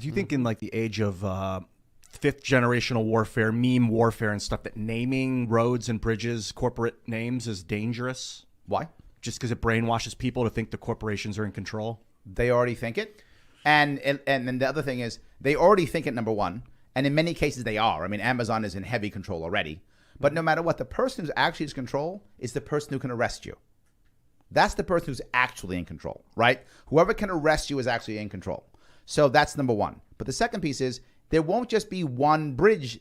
Do you think in like the age of fifth generational warfare, meme warfare and stuff, that naming roads and bridges, corporate names, is dangerous? Why? Just because it brainwashes people to think the corporations are in control? They already think it. And then the other thing is they already think it, number one. And in many cases they are. I mean, Amazon is in heavy control already. But no matter what, the person who's actually in control is the person who can arrest you. That's the person who's actually in control, right? Whoever can arrest you is actually in control. So that's number one. But the second piece is there won't just be one bridge.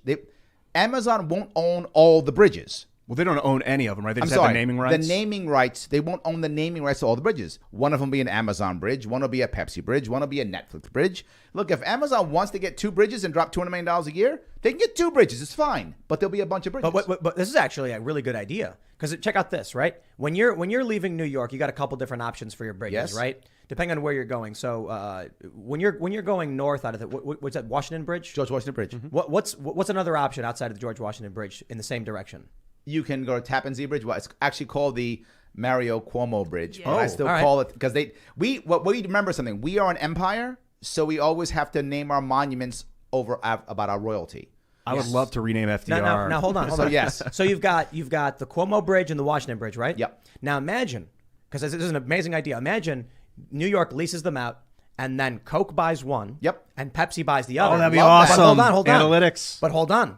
Amazon won't own all the bridges. Well, they don't own any of them, right? They just have the naming rights? The naming rights, they won't own the naming rights to all the bridges. One of them will be an Amazon bridge. One will be a Pepsi bridge. One will be a Netflix bridge. Look, if Amazon wants to get 2 bridges and drop $200 million a year, they can get 2 bridges. It's fine. But there'll be a bunch of bridges. But this is actually a really good idea. Because check out this, right? When you're leaving New York, you got a couple different options for your bridges, Yes. right? Depending on where you're going. So when you're going north out of the what's that, Washington Bridge? George Washington Bridge. Mm-hmm. What's another option outside of the George Washington Bridge in the same direction? You can go to Tappan Zee Bridge. Well, it's actually called the Mario Cuomo Bridge. Yeah. But I still call it because we remember something. We are an empire, so we always have to name our monuments about our royalty. I would love to rename FDR. Now hold on. So yes. So you've got the Cuomo Bridge and the Washington Bridge, right? Yep. Now imagine, because this is an amazing idea. Imagine New York leases them out, and then Coke buys one. Yep. And Pepsi buys the other. Oh, that'd be Love that. awesome. But hold on. Analytics. But hold on.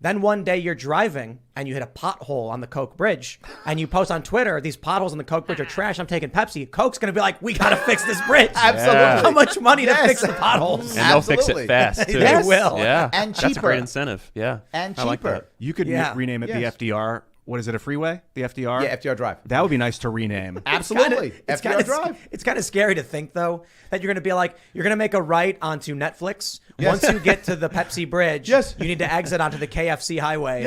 Then one day you're driving and you hit a pothole on the Coke Bridge and you post on Twitter, these potholes on the Coke Bridge are trash. I'm taking Pepsi. Coke's going to be like, we got to fix this bridge. Absolutely. How much money to fix the potholes? And they'll fix it fast, too. They will. Yeah. And That's a cheaper. great incentive. Yeah. And I like cheaper. that. You could rename it Yes. the FDR. What is it, a freeway? The FDR? Yeah, FDR Drive. That would be nice to rename. Absolutely. FDR Drive. It's kind of scary to think, though, that you're going to make a right onto Netflix. Yes. Once you get to the Pepsi Bridge, Yes. you need to exit onto the KFC highway.